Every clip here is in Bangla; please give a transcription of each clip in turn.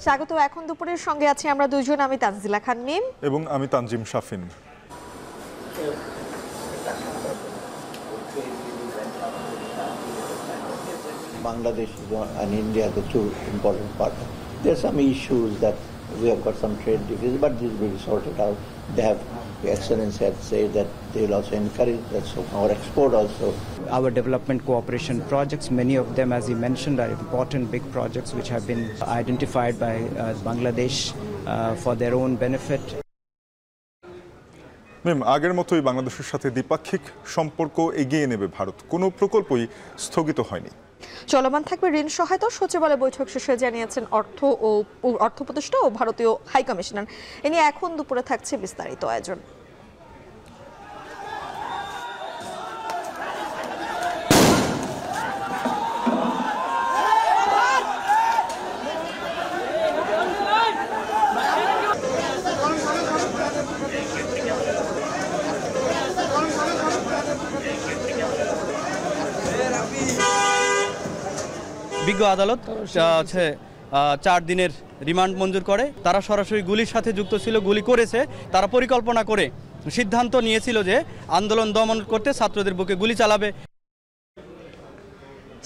স্বাগত। এখন দুপুরের সঙ্গে আছি আমরা দুইজন, আমি তানজিলা খান মিম এবং আমি Tanzim Shafin. Bangladesh and India are the two important partners. There are some issues that we have got some trade deficits, but this will be sorted out. They have, the Excellency had said that they will also encourage that, so our export also. Our development cooperation projects, many of them, as you mentioned, are important big projects which have been identified by Bangladesh for their own benefit. Ma'am, আগের মতোই বাংলাদেশের সাথে দ্বিপাক্ষিক সম্পর্ক এগিয়ে নেবে ভারত, কোনো প্রকল্পই স্থগিত হয়নি। চলমান থাকবে ঋণ সহায়তা, সচিবালয় বৈঠক শেষে জানিয়েছেন অর্থ উপদেষ্টা ও ভারতীয় হাই কমিশনার। এ নিয়ে এখন দুপুরে থাকছে বিস্তারিত আয়োজন। বিজ্ঞ আদালত 4 দিনের রিমান্ড মঞ্জুর করে। তারা সরাসরি গুলির সাথে যুক্ত ছিল, গুলি করেছে। তারা পরিকল্পনা করে সিদ্ধান্ত নিয়েছিল যে আন্দোলন দমন করতে ছাত্রদের বুকে গুলি চালাবে।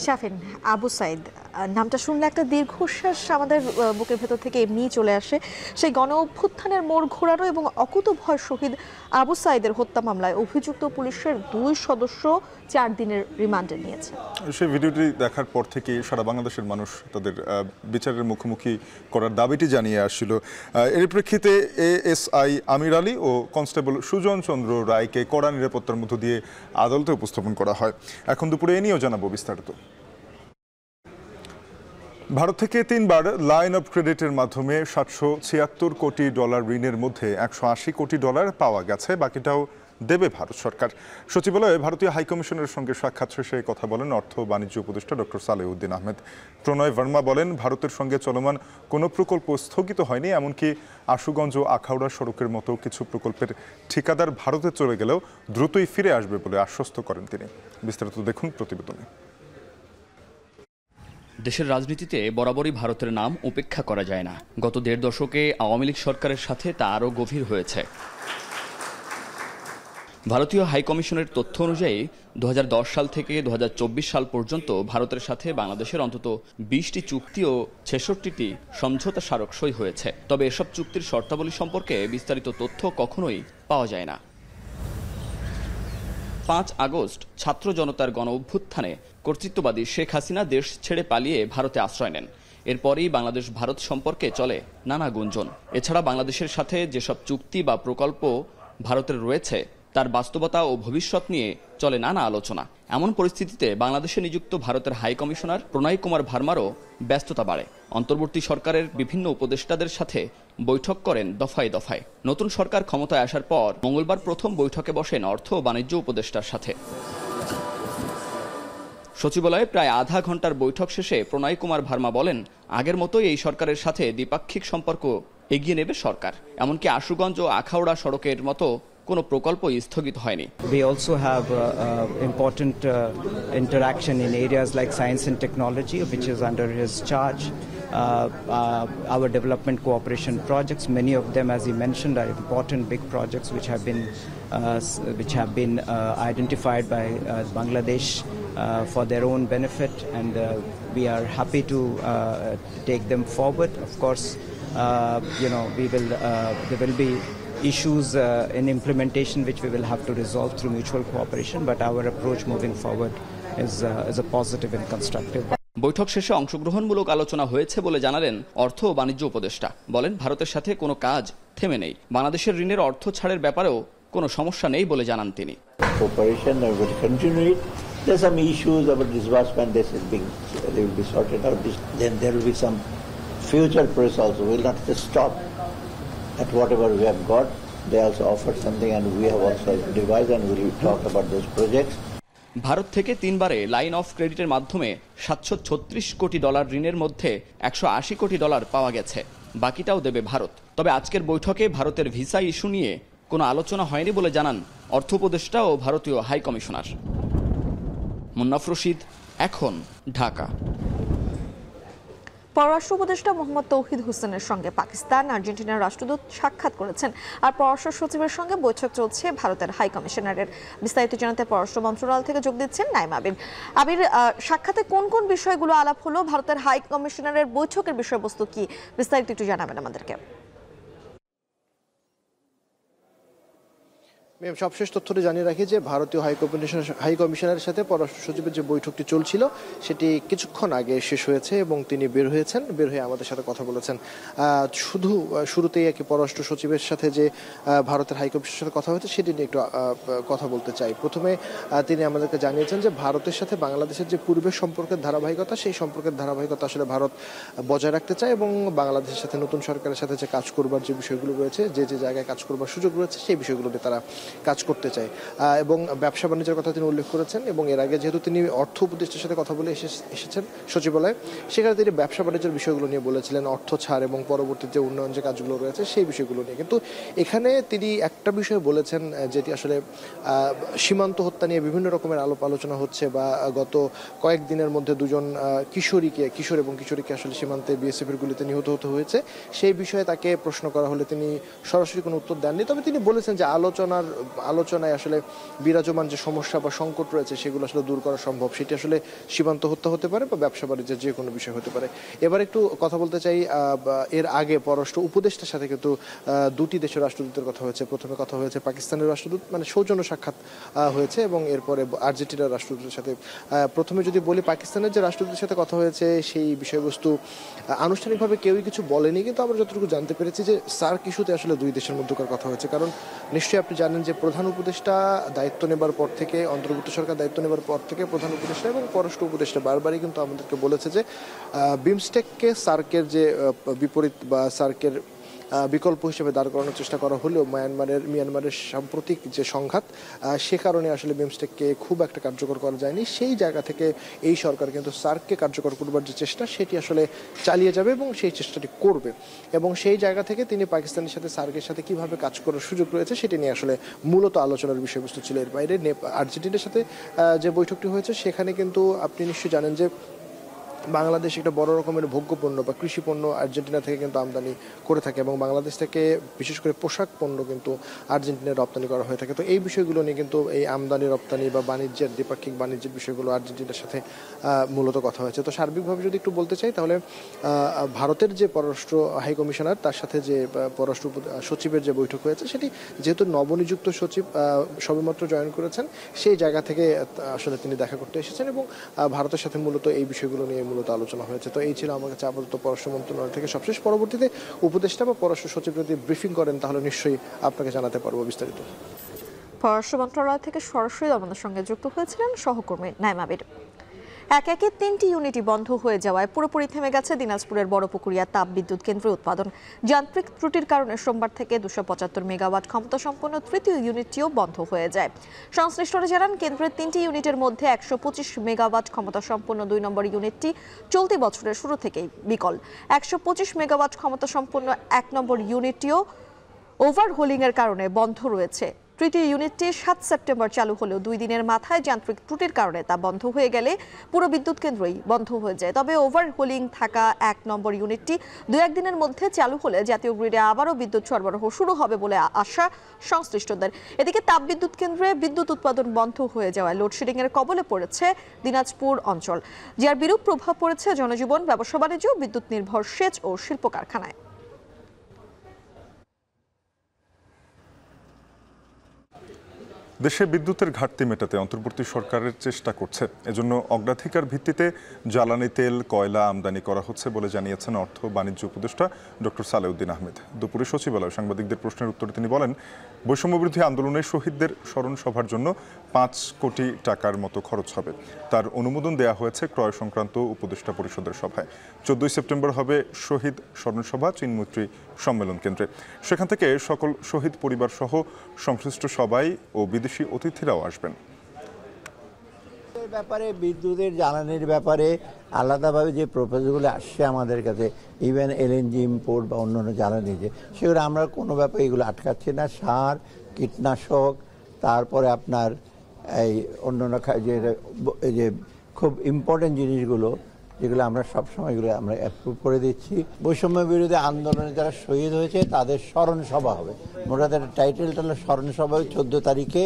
শাফিন, আবু সাইদ নামটা শুনলে একটা দীর্ঘশ্বাস আমাদের বুকের ভেতর থেকে এমনিই চলে আসে। সেই গণ অভ্যুত্থানের মোড় ঘোরানো এবং অকুতোভয় শহীদ আবু সাইদের হত্যা মামলায় অভিযুক্ত পুলিশের 2 সদস্য 4 দিনের রিমান্ডে নিয়েছে। সেই ভিডিওটি দেখার পর থেকে সারা বাংলাদেশের মানুষ তাদের বিচারের মুখোমুখি করার দাবিটি জানিয়ে আসছিল। এর প্রেক্ষিতে এএসআই আমির আলী ও কনস্টেবল সুজন চন্দ্র রায়কে কড়া নিরাপত্তার মধ্য দিয়ে আদালতে উপস্থাপন করা হয়। এখন দুপুরে এ নিয়েও জানাবো বিস্তারিত। ভারত থেকে 3বার লাইন অফ ক্রেডিটের মাধ্যমে $776 কোটি ঋণের মধ্যে $180 কোটি পাওয়া গেছে, বাকিটাও দেবে ভারত সরকার। সচিবালয়ে ভারতীয় হাইকমিশনের সঙ্গে সাক্ষাৎ শেষে কথা বলেন অর্থ বাণিজ্য উপদেষ্টা ডক্টর সালেউদ্দিন আহমেদ। প্রণয় ভার্মা বলেন, ভারতের সঙ্গে চলমান কোনো প্রকল্প স্থগিত হয়নি, এমনকি আশুগঞ্জ ও আখাউড়া সড়কের মতো কিছু প্রকল্পের ঠিকাদার ভারতে চলে গেলেও দ্রুতই ফিরে আসবে বলে আশ্বস্ত করেন তিনি। বিস্তারিত দেখুন প্রতিবেদনে। দেশের রাজনীতিতে বরাবরই ভারতের নাম উপেক্ষা করা যায় না। গত 1.5 দশকে আওয়ামী লীগ সরকারের সাথে তা আরও গভীর হয়েছে। ভারতীয় হাইকমিশনের তথ্য অনুযায়ী 2010 সাল থেকে 2024 সাল পর্যন্ত ভারতের সাথে বাংলাদেশের অন্তত 20টি চুক্তি ও 66টি সমঝোতা স্মারক সই হয়েছে। তবে এসব চুক্তির শর্তাবলী সম্পর্কে বিস্তারিত তথ্য কখনোই পাওয়া যায় না। 5 আগস্ট ছাত্র জনতার গণ অভ্যুত্থানে কর্তৃত্ববাদী শেখ হাসিনা দেশ ছেড়ে পালিয়ে ভারতে আশ্রয় নেন। এরপরই বাংলাদেশ ভারত সম্পর্কে চলে নানা গুঞ্জন। এছাড়া বাংলাদেশের সাথে যেসব চুক্তি বা প্রকল্প ভারতের রয়েছে তার বাস্তবতা ও ভবিষ্যৎ নিয়ে চলে নানা আলোচনা। এমন পরিস্থিতিতে বাংলাদেশে নিযুক্ত ভারতের হাই কমিশনার প্রণয় কুমার ভার্মারও ব্যস্ততা বাড়ে। অন্তর্বর্তী সরকারের বিভিন্ন উপদেষ্টাদের সাথে বৈঠক করেন দফায় দফায়। নতুন সরকার ক্ষমতায় আসার পর মঙ্গলবার প্রথম বৈঠকে বসেন অর্থ ও বাণিজ্য উপদেষ্টার সাথে। সচিবালয়ে প্রায় আধা ঘন্টার বৈঠক শেষে প্রণয় কুমার ভার্মা বলেন, আগের মতোই এই সরকারের সাথে দ্বিপাক্ষিক সম্পর্ক এগিয়ে নেবে সরকার, এমনকি আশুগঞ্জ ও আখাউড়া সড়কের মতো কোনো প্রকল্পই স্থগিত হয়নি। We also have important interaction in areas like science and technology, which is under his charge. Our development cooperation projects, many of them, as he mentioned, are important big projects which have been identified by Bangladesh for their own benefit, and we are happy to take them forward. Of course, there will be issues in implementation which we will have to resolve through mutual cooperation, but our approach moving forward is a positive and constructive. বৈঠক শেষে অংশগ্রহণমূলক আলোচনা হয়েছে বলে জানালেন অর্থ ও বাণিজ্য উপদেষ্টা। বলেন, ভারতের সাথে কোনো কাজ থেমে নেই। বাংলাদেশের ঋণের অর্থ ছাড়ের ব্যাপারেও কোনো সমস্যা নেই বলে জানান তিনি। Cooperation will continue. There's some issues about disbursement. They will be sorted out. Then there will be some future process also. We will not just stop at whatever we have got. They also offered something, and we have also devised, and we will talk about those projects. Bharat থেকে 3বারে লাইন অফ ক্রেডিটের মাধ্যমে $736 কোটি ঋণের মধ্যে $180 কোটি পাওয়া গেছে, বাকিটাও দেবে ভারত। তবে আজকের বৈঠকে ভারতের ভিসা ইস্যু নিয়ে কোনো আলোচনা হয়নি বলে জানান অর্থ উপদেষ্টা ও ভারতীয় হাই কমিশনার। মুন্নাফ রশিদ, এখন, ঢাকা। পররাষ্ট্র উপদেষ্টা মোহাম্মদ তৌহিদ হোসেনের সঙ্গে পাকিস্তান আর্জেন্টিনার রাষ্ট্রদূত সাক্ষাৎ করেছেন। আর পররাষ্ট্র সচিবের সঙ্গে বৈঠক চলছে ভারতের হাই কমিশনারের। বিস্তারিত জানাতে পররাষ্ট্র মন্ত্রণালয় থেকে যোগ দিচ্ছেন নাইম আবির। আবির, সাক্ষাতে কোন কোন বিষয়গুলো আলাপ হলো, ভারতের হাই কমিশনারের বৈঠকের বিষয়বস্তু কি, বিস্তারিত একটু জানাবেন আমাদেরকে। সবশেষ তথ্যটি জানিয়ে রাখি যে ভারতীয় হাই কমিশনারের সাথে পররাষ্ট্র সচিবের যে বৈঠকটি চলছিল সেটি কিছুক্ষণ আগে শেষ হয়েছে এবং তিনি বের হয়ে আমাদের সাথে কথা বলেছেন। শুধু শুরুতেই পররাষ্ট্র সচিবের সাথে যে ভারতের হাই কমিশনের সাথে কথা হয়েছে সেটি নিয়ে একটু কথা বলতে চাই। প্রথমে তিনি আমাদেরকে জানিয়েছেন যে ভারতের সাথে বাংলাদেশের যে পূর্বের সম্পর্কের ধারাবাহিকতা, সেই সম্পর্কের ধারাবাহিকতা আসলে ভারত বজায় রাখতে চায় এবং বাংলাদেশের সাথে নতুন সরকারের সাথে যে কাজ করবার যে বিষয়গুলো রয়েছে, যে জায়গায় কাজ করবার সুযোগ রয়েছে, সেই বিষয়গুলো নিয়ে তারা কাজ করতে চায়। এবং ব্যবসা বাণিজ্যের কথা তিনি উল্লেখ করেছেন এবং এর আগে যেহেতু তিনি অর্থ উপদেষ্টার সাথে কথা বলে এসেছেন সচিবালয়ে, সেখানে তিনি ব্যবসা বাণিজ্যের বিষয়গুলো নিয়ে বলেছিলেন, অর্থ ছাড় এবং পরবর্তী যে উন্নয়ন যে কাজগুলো রয়েছে সেই বিষয়গুলো নিয়ে। কিন্তু এখানে তিনি একটা বিষয় বলেছেন যেটি আসলে সীমান্ত হত্যা নিয়ে বিভিন্ন রকমের আলোচনা হচ্ছে বা গত কয়েকদিনের মধ্যে দুজন কিশোর এবং কিশোরীকে আসলে সীমান্তে বিএসএফের গুলিতে নিহত হতে হয়েছে, সেই বিষয়ে তাকে প্রশ্ন করা হলে তিনি সরাসরি কোনো উত্তর দেননি। তবে তিনি বলেছেন যে আলোচনায় আসলে বিরাজমান যে সমস্যা বা সংকট রয়েছে সেগুলো আসলে দূর করা সম্ভব। সেটি আসলে সীমান্ত হত্যা হতে পারে বা ব্যবসা বাণিজ্যের যে কোনো বিষয় হতে পারে। এবার একটু কথা বলতে চাই, এর আগে পররাষ্ট্র উপদেষ্টার সাথে কিন্তু দুটি দেশের রাষ্ট্রদূতের কথা হয়েছে। প্রথমে কথা হয়েছে পাকিস্তানের রাষ্ট্রদূত, মানে সৌজন্য সাক্ষাৎ হয়েছে, এবং এরপরে আর্জেন্টিনার রাষ্ট্রদূতের সাথে। প্রথমে যদি বলি, পাকিস্তানের যে রাষ্ট্রদূতের সাথে কথা হয়েছে সেই বিষয়বস্তু আনুষ্ঠানিকভাবে কেউই কিছু বলেনি, কিন্তু আমরা যতটুকু জানতে পেরেছি যে সার্ক ইস্যুতে আসলে দুই দেশের মধ্যকার কথা হয়েছে। কারণ নিশ্চয়ই আপনি জানেন যে প্রধান উপদেষ্টা দায়িত্ব নেবার পর থেকে, অন্তর্বর্তী সরকার দায়িত্ব নেবার পর থেকে প্রধান উপদেষ্টা এবং পররাষ্ট্র উপদেষ্টা বারবারই কিন্তু আমাদেরকে বলেছে যে বিমস্টেককে সার্কের যে বিপরীত বা সার্কের বিকল্প হিসেবে দাঁড় করানোর চেষ্টা করা হলেও মিয়ানমারের সাম্প্রতিক যে সংঘাত, সে কারণে আসলে বিমস্টেককে খুব একটা কার্যকর করা যায়নি। সেই জায়গা থেকে এই সরকার কিন্তু সার্ককে কার্যকর করবার যে চেষ্টা সেটি আসলে চালিয়ে যাবে এবং সেই চেষ্টাটি করবে। এবং সেই জায়গা থেকে তিনি পাকিস্তানের সাথে সার্কের সাথে কিভাবে কাজ করার সুযোগ রয়েছে সেটি নিয়ে আসলে মূলত আলোচনার বিষয়বস্তু ছিল। এর বাইরে আর্জেন্টিনার সাথে যে বৈঠকটি হয়েছে সেখানে কিন্তু আপনি নিশ্চয়ই জানেন যে বাংলাদেশ একটা বড় রকমের ভোগ্যপণ্য বা কৃষি পণ্য আর্জেন্টিনা থেকে কিন্তু আমদানি করে থাকে এবং বাংলাদেশ থেকে বিশেষ করে পোশাক পণ্য কিন্তু আর্জেন্টিনায় রপ্তানি করা হয়ে থাকে। তো এই বিষয়গুলো নিয়ে কিন্তু এই আমদানি রপ্তানি বা বাণিজ্যের দ্বিপাক্ষিক বাণিজ্যের বিষয়গুলো আর্জেন্টিনার সাথে মূলত কথা হয়েছে। তো সার্বিকভাবে যদি একটু বলতে চাই তাহলে ভারতের যে পররাষ্ট্র হাই কমিশনার তার সাথে যে পররাষ্ট্র সচিবের যে বৈঠক হয়েছে সেটি যেহেতু নবনিযুক্ত সচিব সবেমাত্র জয়েন করেছেন, সেই জায়গা থেকে আসলে তিনি দেখা করতে এসেছেন এবং ভারতের সাথে মূলত এই বিষয়গুলো নিয়ে মূলত আলোচনা হয়েছে। তো এই ছিল আমার কাছে আপাতত পররাষ্ট্র মন্ত্রণালয় থেকে সবশেষ। পরবর্তীতে উপদেষ্টা বা পররাষ্ট্র সচিব যদি ব্রিফিং করেন তাহলে নিশ্চয়ই আপনাকে জানাতে পারবো বিস্তারিত। পররাষ্ট্র মন্ত্রণালয় থেকে সরাসরি আমাদের সঙ্গে যুক্ত হয়েছিলেন সহকর্মী নাইম আবির। একে 3টি ইউনিটই বন্ধ হয়ে যাওয়ায় পুরোপুরি থেমে গেছে দিনাজপুরের বড়পুকুরিয়া তাপ বিদ্যুৎ কেন্দ্রের উৎপাদন। যান্ত্রিক ত্রুটির কারণে সোমবার থেকে 275 মেগাওয়াট ক্ষমতা সম্পন্ন তৃতীয় ইউনিটটিও বন্ধ হয়ে যায়। সংশ্লিষ্টরা জানান, কেন্দ্রের 3টি ইউনিটের মধ্যে 125 মেগাওয়াট ক্ষমতা সম্পন্ন 2 নম্বর ইউনিটটি চলতি বছরের শুরু থেকেই বিকল। 125 মেগাওয়াট ক্ষমতা সম্পন্ন 1 নম্বর ইউনিটটিও ওভারহোলিং এর কারণে বন্ধ রয়েছে। তৃতীয় ইউনিটটি 7 সেপ্টেম্বর চালু হলেও 2 দিনের মাথায় যান্ত্রিক ত্রুটির কারণে তা বন্ধ হয়ে গেলে পুরো বিদ্যুৎ কেন্দ্রই বন্ধ হয়ে যায়। তবে ওভারহোলিং থাকা 1 নম্বর ইউনিটটি 2-1 দিনের মধ্যে চালু হলে জাতীয় গ্রিডে আবারও বিদ্যুৎ সরবরাহ শুরু হবে বলে আশা সংশ্লিষ্টদের। এদিকে তাপবিদ্যুৎ কেন্দ্রে বিদ্যুৎ উৎপাদন বন্ধ হয়ে যাওয়ায় লোডশেডিং এর কবলে পড়েছে দিনাজপুর অঞ্চল, যার বিরূপ প্রভাব পড়েছে জনজীবন, ব্যবসা বাণিজ্য, বিদ্যুৎ নির্ভর সেচ ও শিল্প কারখানায়। দেশে বিদ্যুতের ঘাটতি মেটাতে অন্তর্বর্তী সরকারের চেষ্টা করছে। এজন্য অগ্রাধিকার ভিত্তিতে জ্বালানি তেল, কয়লা আমদানি করা হচ্ছে বলে জানিয়েছেন অর্থ বাণিজ্য উপদেষ্টা ডক্টর সালেউদ্দিন আহমেদ। দুপুরে সচিবালয়ে সাংবাদিকদের প্রশ্নের উত্তরে তিনি বলেন, বৈষম্যবিরোধী আন্দোলনের শহীদদের স্মরণ সভার জন্য 5 কোটি টাকার মতো খরচ হবে। তার অনুমোদন দেওয়া হয়েছে ক্রয় সংক্রান্ত উপদেষ্টা পরিষদের সভায়। 14 সেপ্টেম্বর হবে শহীদ স্মরণ সভা চিনমৈত্রী সম্মেলন কেন্দ্রে। সেখান থেকে সকল শহীদ পরিবার সহ সংশ্লিষ্ট সবাই ও বিদেশি অতিথিরাও আসবেন। ব্যাপারে বিদ্যুতের জ্বালানির ব্যাপারে আলাদাভাবে যে প্রপোজালগুলো আসছে আমাদের কাছে, ইভেন এলএনজি ইম্পোর্ট বা অন্যান্য জ্বালানি, যে সেগুলো আমরা কোনো ব্যাপারে এগুলো আটকাচ্ছি না। সার, কীটনাশক, তারপরে আপনার এই অন্যান্য যে খুব ইম্পর্টেন্ট জিনিসগুলো যেগুলো আমরা সবসময় এগুলো আমরা অ্যাপ্রুভ করে দিচ্ছি। বৈষম্য বিরোধী আন্দোলনে যারা শহীদ হয়েছে তাদের স্মরণ সভা হবে, মোটা টাইটেলটা হলো স্মরণ সভা 14 তারিখে,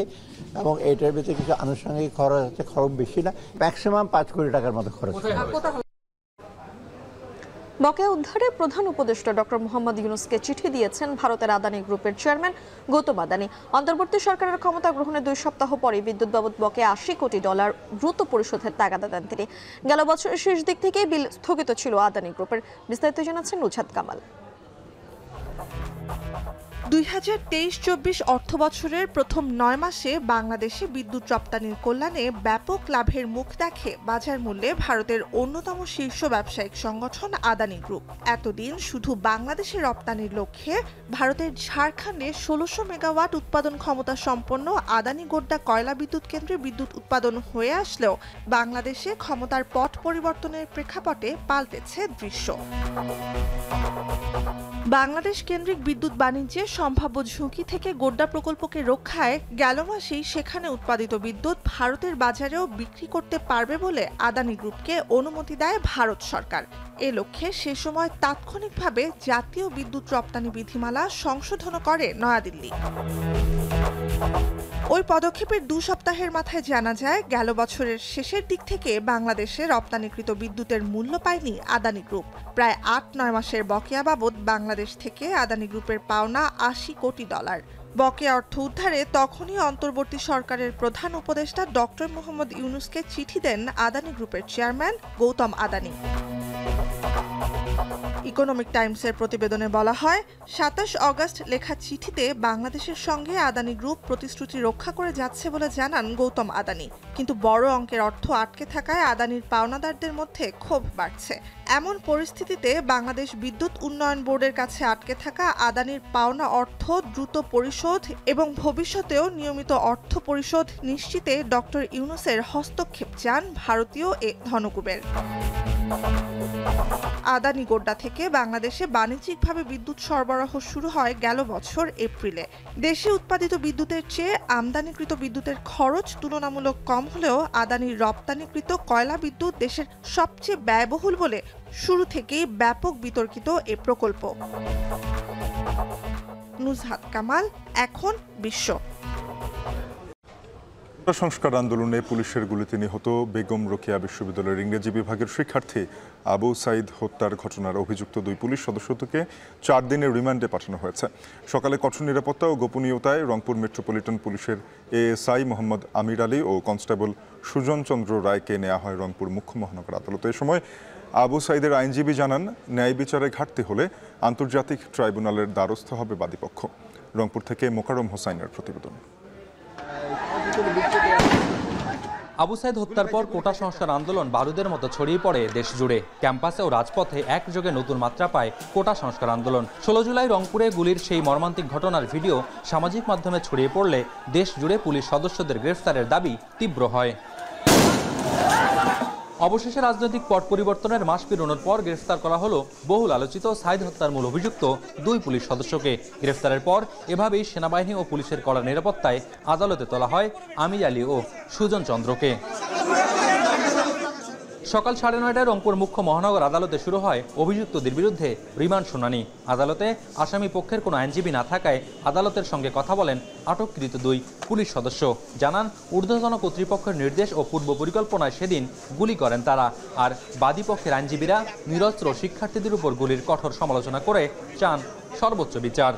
এবং এটার ভিতরে কিছু আনুষঙ্গিক খরচ আছে, খরচ বেশি না, ম্যাক্সিমাম 5 কোটি টাকার মতো খরচ হবে। বকেয়া উদ্ধারে প্রধান উপদেষ্টা ডক্টর মোহাম্মদ ইউনূসকে চিঠি দিয়েছেন ভারতের আদানি গ্রুপের চেয়ারম্যান গৌতম আদানি। অন্তর্বর্তী সরকারের ক্ষমতা গ্রহণের 2 সপ্তাহ পরে বিদ্যুৎ বাবদ বকেয়া $80 কোটি দ্রুত পরিশোধের তাগাদা দেন তিনি। গেল বছরের শেষ দিক থেকেই বিল স্থগিত ছিল আদানি গ্রুপের। বিস্তারিত জানাচ্ছেন নুছাদ কামাল। 2023-24 অর্থবছরের প্রথম 9 মাসে বাংলাদেশে বিদ্যুৎ রপ্তানির কল্যাণে ব্যাপক লাভের মুখ দেখে বাজার মূল্যে ভারতের অন্যতম শীর্ষ ব্যবসায়িক সংগঠন আদানি গ্রুপ। এতদিন শুধু বাংলাদেশে রপ্তানির লক্ষ্যে ভারতের ঝাড়খণ্ডে 1600 মেগাওয়াট উৎপাদন ক্ষমতা সম্পন্ন আদানি গোড্ডা কয়লা বিদ্যুৎ কেন্দ্রে বিদ্যুৎ উৎপাদন হয়ে আসলেও বাংলাদেশে ক্ষমতার পট পরিবর্তনের প্রেক্ষাপটে পাল্টেছে দৃশ্য। বাংলাদেশ কেন্দ্রিক বিদ্যুৎ বাণিজ্যে সম্ভাব্য ঝুঁকি থেকে গোড্ডা প্রকল্পকে রক্ষায় গেল মাসেই সেখানে উৎপাদিত বিদ্যুৎ ভারতের বাজারেও বিক্রি করতে পারবে বলে আদানি গ্রুপকে অনুমতি দেয় ভারত সরকার। এ লক্ষ্যে সে সময় তাৎক্ষণিকভাবে জাতীয় বিদ্যুৎ রপ্তানি বিধিমালা সংশোধন করে নয়াদিল্লি। ওই পদক্ষেপের 2 সপ্তাহের মাথায় জানা যায়, গেল বছরের শেষের দিক থেকে বাংলাদেশে রপ্তানিকৃত বিদ্যুতের মূল্য পায়নি আদানি গ্রুপ। প্রায় 8-9 মাসের বকেয়া বাবদ বাংলাদেশ থেকে আদানি গ্রুপের পাওনা $80 কোটি। বকেয়া অর্থ উদ্ধারে তখনই অন্তর্বর্তী সরকারের প্রধান উপদেষ্টা ডক্টর মোহাম্মদ ইউনূসকে চিঠি দেন আদানি গ্রুপের চেয়ারম্যান গৌতম আদানি। ইকোনমিক টাইমসের প্রতিবেদনে বলা হয়, 27 অগস্ট লেখা চিঠিতে বাংলাদেশের সঙ্গে আদানি গ্রুপ প্রতিশ্রুতি রক্ষা করে যাচ্ছে বলে জানান গৌতম আদানি। কিন্তু বড় অঙ্কের অর্থ আটকে থাকায় আদানির পাওনাদারদের মধ্যে ক্ষোভ বাড়ছে। এমন পরিস্থিতিতে বাংলাদেশ বিদ্যুৎ উন্নয়ন বোর্ডের কাছে আটকে থাকা আদানির পাওনা অর্থ দ্রুত পরিশোধ এবং ভবিষ্যতেও নিয়মিত অর্থ পরিশোধ নিশ্চিতে ডক্টর ইউনূসের হস্তক্ষেপ চান ভারতীয় এ ধনকুবের। আদানি গোড্ডা থেকে বাংলাদেশে বাণিজ্যিকভাবে বিদ্যুৎ সরবরাহ শুরু হয় গেল বছর এপ্রিলে। দেশে উৎপাদিত বিদ্যুতের চেয়ে আমদানিকৃত বিদ্যুতের খরচ তুলনামূলক কম হলেও আদানির রপ্তানিকৃত কয়লা বিদ্যুৎ দেশের সবচেয়ে ব্যয়বহুল বলে শুরু থেকেই ব্যাপক বিতর্কিত এ প্রকল্প। নুছাদ কামাল, এখন বিশ্ব। সংস্কার আন্দোলনে পুলিশের গুলিতে নিহত বেগম রোকেয়া বিশ্ববিদ্যালয়ের ইংরেজি বিভাগের শিক্ষার্থী আবু সাইদ হত্যার ঘটনার অভিযুক্ত 2 পুলিশ সদস্যকে 4 দিনের রিমান্ডে পাঠানো হয়েছে। সকালে কঠোর নিরাপত্তা ও গোপনীয়তায় রংপুর মেট্রোপলিটন পুলিশের এএসআই মোহাম্মদ আমির আলী ও কনস্টেবল সুজন চন্দ্র রায়কে নেওয়া হয় রংপুর মুখ্য মহানগর আদালতে। এ সময় আবু সাইদের আইনজীবী জানান, ন্যায় বিচারে ঘাটতি হলে আন্তর্জাতিক ট্রাইব্যুনালের দ্বারস্থ হবে বাদীপক্ষ। রংপুর থেকে মোকাররম হোসাইনের প্রতিবেদন। আবু সাইদ হত্যার পর কোটা সংস্কার আন্দোলন বারুদের মতো ছড়িয়ে পড়ে দেশ জুড়ে। ক্যাম্পাসে ও রাজপথে একযোগে নতুন মাত্রা পায় কোটা সংস্কার আন্দোলন। 16 জুলাই রংপুরে গুলির সেই মর্মান্তিক ঘটনার ভিডিও সামাজিক মাধ্যমে ছড়িয়ে পড়লে দেশ জুড়ে পুলিশ সদস্যদের গ্রেফতারের দাবি তীব্র হয়। অবশেষে রাজনৈতিক পট পরিবর্তনের মাস পেরোনোর পর গ্রেফতার করা হলো বহুল আলোচিত সাইদ হত্যার মূল অভিযুক্ত 2 পুলিশ সদস্যকে। গ্রেফতারের পর এভাবেই সেনাবাহিনী ও পুলিশের কড়া নিরাপত্তায় আদালতে তোলা হয় আমির আলী ও সুজন চন্দ্রকে। সকাল 9:30টায় রংপুর মুখ্য মহানগর আদালতে শুরু হয় অভিযুক্তদের বিরুদ্ধে রিমান্ড শুনানি। আদালতে আসামি পক্ষের কোনো আইনজীবী না থাকায় আদালতের সঙ্গে কথা বলেন আটককৃত 2 পুলিশ সদস্য। জানান, ঊর্ধ্বতন কর্তৃপক্ষের নির্দেশ ও পূর্ব পরিকল্পনায় সেদিন গুলি করেন তারা। আর বাদীপক্ষের আইনজীবীরা নিরস্ত্র শিক্ষার্থীদের উপর গুলির কঠোর সমালোচনা করে চান সর্বোচ্চ বিচার।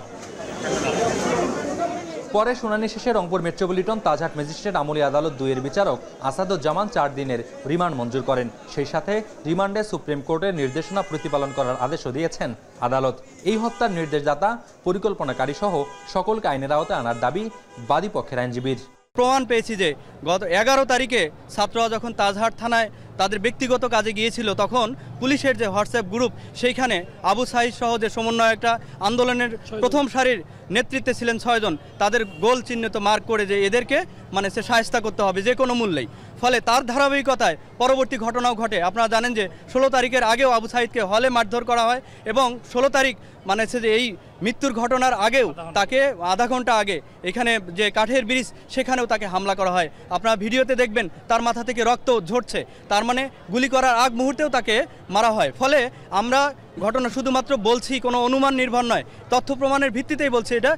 পরে শুনানি শেষে রংপুর মেট্রোপলিটন তাজহাট ম্যাজিস্ট্রেট আমলি আদালত 2-এর বিচারক আসাদুজ্জামান 4 দিনের রিমান্ড মঞ্জুর করেন। সেই সাথে রিমান্ডে সুপ্রিম কোর্টের নির্দেশনা প্রতিপালন করার আদেশও দিয়েছেন আদালত। এই হত্যার নির্দেশদাতা, পরিকল্পনাকারী সহ সকলকে আইনের আওতায় আনার দাবি বাদীপক্ষের আইনজীবীর। প্রমাণ পেয়েছি যে গত 11 তারিখে ছাত্ররা যখন তাজহাট থানায় তাদের ব্যক্তিগত কাজে গিয়েছিল, তখন পুলিশের যে হোয়াটসঅ্যাপ গ্রুপ, সেইখানে আবু সাইদ সহ যে সমন্বয়কটা আন্দোলনের প্রথম সারির নেতৃত্বে ছিলেন 6 জন, তাদের গোল চিহ্নিত মার্ক করে যে এদেরকে মানে সে শায়েস্তা করতে হবে যে কোনো মূল্যেই। ফলে তার ধারাবাহিকতায় পরবর্তী ঘটনাও ঘটে। আপনারা জানেন যে 16 তারিখের আগেও আবু সাঈদকে হলে মারধর করা হয় এবং 16 তারিখ মানে হচ্ছে যে এই মৃত্যুর ঘটনার আগেও তাকে আধা ঘন্টা আগে এখানে যে কাঠের ব্রিজ সেখানেও তাকে হামলা করা হয়। আপনারা ভিডিওতে দেখবেন তার মাথা থেকে রক্ত ঝরছে, তার মানে গুলি করার আগ মুহূর্তেও তাকে মারা হয়। ফলে আমরা ঘটনা শুধুমাত্র বলছি, কোনো অনুমান নির্ভর নয়, তথ্য প্রমাণের ভিত্তিতেই বলছি এটা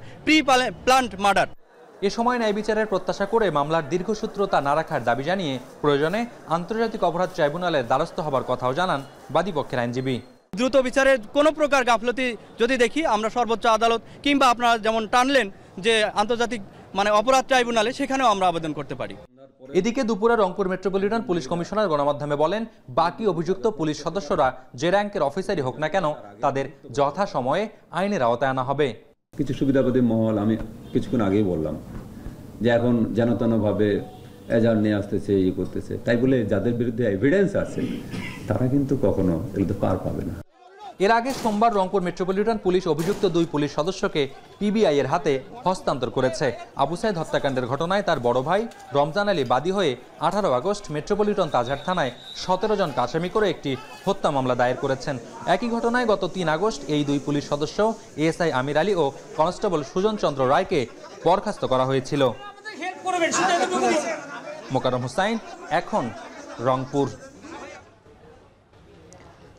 প্ল্যান্ট মার্ডার। এ সময় ন্যায় বিচারের প্রত্যাশা করে মামলার দীর্ঘসূত্রতা না রাখার দাবি জানিয়ে প্রয়োজনে আন্তর্জাতিক অপরাধ ট্রাইব্যুনালের দ্বারস্থ হবার কথাও জানান বাদীপক্ষের আইনজীবী। দ্রুত বিচারের কোনো প্রকার গাফলতি যদি দেখি আমরা সর্বোচ্চ আদালত কিংবা আপনারা যেমন টানলেন যে আন্তর্জাতিক মানে অপরাধ ট্রাইব্যুনালে, সেখানেও আমরা আবেদন করতে পারি। এদিকে দুপুরে রংপুর মেট্রোপলিটন পুলিশ কমিশনার গণমাধ্যমে বলেন, বাকি অভিযুক্ত পুলিশ সদস্যরা যে র্যাঙ্কের অফিসারই হোক না কেন তাদের যথাসময়ে আইনের আওতায় আনা হবে। কিছু সুবিধাবাদী মহল, আমি কিছুক্ষণ আগেই বললাম যে এখন যেন তেনভাবে এজাহার নিয়ে আসতেছে, ইয়ে করতেছে, তাই বলে যাদের বিরুদ্ধে এভিডেন্স আছে তারা কিন্তু কখনো এগুলোতে পার পাবে না। এর আগে সোমবার রংপুর মেট্রোপলিটন পুলিশ অভিযুক্ত 2 পুলিশ সদস্যকে পিবিআই এর হাতে হস্তান্তর করেছে। আবু সাঈদ হত্যাকাণ্ডের ঘটনায় তার বড় ভাই রমজান আলী বাদী হয়ে 18 আগস্ট মেট্রোপলিটন তাজহাট থানায় 17 জনকে আসামি করে একটি হত্যা মামলা দায়ের করেছেন। একই ঘটনায় গত 3 আগস্ট এই 2 পুলিশ সদস্য এএসআই আমির আলী ও কনস্টেবল সুজন চন্দ্র রায়কে বরখাস্ত করা হয়েছিল। মোকাররম হোসাইন, এখন রংপুর।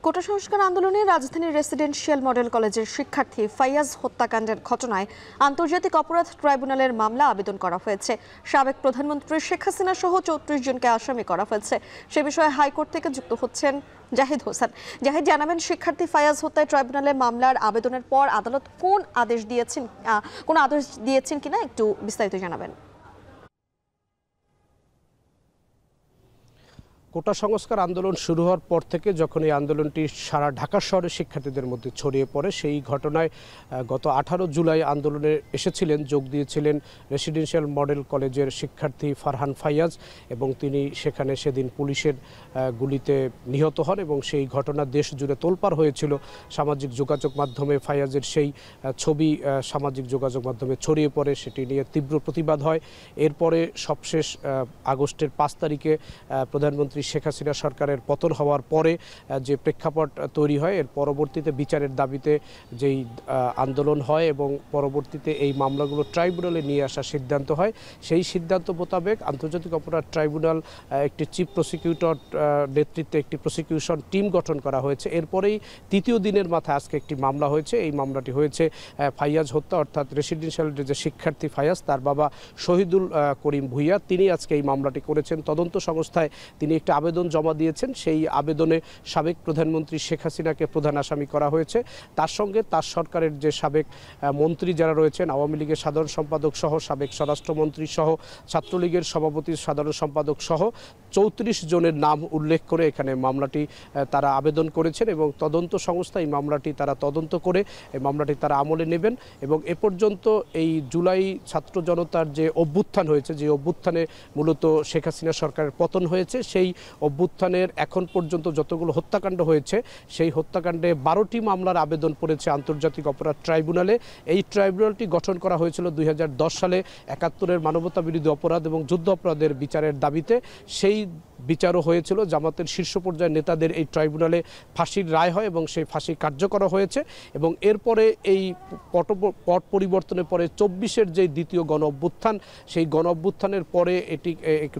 কোটা সংস্কার আন্দোলনে রাজধানীর রেসিডেন্সিয়াল মডেল কলেজের শিক্ষার্থী ফাইয়াজ হত্যাকাণ্ডের ঘটনায় আন্তর্জাতিক অপরাধ ট্রাইব্যুনালের মামলা আবেদন করা হয়েছে। সাবেক প্রধানমন্ত্রী শেখ হাসিনা সহ 34 জনকে আসামি করা হয়েছে। সে বিষয়ে হাইকোর্ট থেকে যুক্ত হচ্ছেন জাহিদ হোসেন। জাহিদ, জানাবেন শিক্ষার্থী ফাইয়াজ হত্যায় ট্রাইব্যুনালে মামলার আবেদনের পর আদালত কোন আদেশ দিয়েছেন কিনা একটু বিস্তারিত জানাবেন। কোটা সংস্কার আন্দোলন শুরু হওয়ার পর থেকে যখন এই আন্দোলনটি সারা ঢাকা শহরের শিক্ষার্থীদের মধ্যে ছড়িয়ে পড়ে, সেই ঘটনায় গত 18 জুলাই আন্দোলনে এসেছিলেন, যোগ দিয়েছিলেন রেসিডেন্সিয়াল মডেল কলেজের শিক্ষার্থী ফারহান ফাইয়াজ এবং তিনি সেখানে সেদিন পুলিশের গুলিতে নিহত হন এবং সেই ঘটনা দেশ জুড়ে তোলপাড় হয়েছিল। সামাজিক যোগাযোগ মাধ্যমে ফাইয়াজের সেই ছবি সামাজিক যোগাযোগ মাধ্যমে ছড়িয়ে পড়ে, সেটি নিয়ে তীব্র প্রতিবাদ হয়। এরপরে সবশেষ আগস্টের 5 তারিখে প্রধানমন্ত্রী শেখ হাসিনা সরকারের পতন হওয়ার পরে যে প্রেক্ষাপট তৈরি হয়, এর পরবর্তীতে বিচারের দাবিতে যেই আন্দোলন হয় এবং পরবর্তীতে এই মামলাগুলো ট্রাইব্যুনালে নিয়ে আসার সিদ্ধান্ত হয়। সেই সিদ্ধান্ত মোতাবেক আন্তর্জাতিক অপরাধ ট্রাইব্যুনাল একটি চিফ প্রসিকিউটর নেতৃত্বে একটি প্রসিকিউশন টিম গঠন করা হয়েছে। এরপরেই তৃতীয় দিনের মাথায় আজকে একটি মামলা হয়েছে। এই মামলাটি হয়েছে ফাইয়াজ হত্যা, অর্থাৎ রেসিডেন্সিয়াল যে শিক্ষার্থী ফাইয়াজ, তার বাবা শহীদুল করিম ভুইয়া, তিনি আজকে এই মামলাটি করেছেন। তদন্ত সংস্থায় তিনি একটি আবেদন জমা দিয়েছেন। সেই আবেদনে সাবেক প্রধানমন্ত্রী শেখ হাসিনাকে প্রধান আসামি করা হয়েছে। তার সঙ্গে তার সরকারের যে সাবেক মন্ত্রী যারা রয়েছেন, আওয়ামী লীগের সাধারণ সম্পাদক সহ, সাবেক স্বরাষ্ট্রমন্ত্রী সহ, ছাত্রলীগের সভাপতি সাধারণ সম্পাদক সহ 34 জনের নাম উল্লেখ করে এখানে মামলাটি তারা আবেদন করেছেন এবং তদন্ত সংস্থা এই মামলাটি তারা তদন্ত করে এই মামলাটি তারা আমলে নেবেন। এবং এ পর্যন্ত এই জুলাই ছাত্র জনতার যে অভ্যুত্থান হয়েছে, যে অভ্যুত্থানে মূলত শেখ হাসিনা সরকারের পতন হয়েছে, সেই অভ্যুত্থানের এখন পর্যন্ত যতগুলো হত্যাকাণ্ড হয়েছে, সেই হত্যাকাণ্ডে 12টি মামলার আবেদন পড়েছে আন্তর্জাতিক অপরাধ ট্রাইব্যুনালে। এই ট্রাইব্যুনালটি গঠন করা হয়েছিল 2010 সালে 71-এর মানবতা বিরোধী অপরাধ এবং যুদ্ধ অপরাধের বিচারের দাবিতে। সেই বিচারও হয়েছিল, জামাতের শীর্ষ পর্যায়ের নেতাদের এই ট্রাইব্যুনালে ফাঁসির রায় হয় এবং সেই ফাঁসি কার্যকর হয়েছে। এবং এরপরে এই পট পরিবর্তনের পরে 24-এর যে দ্বিতীয় গণ অভ্যুত্থান, সেই গণ অভ্যুত্থানের পরে এটি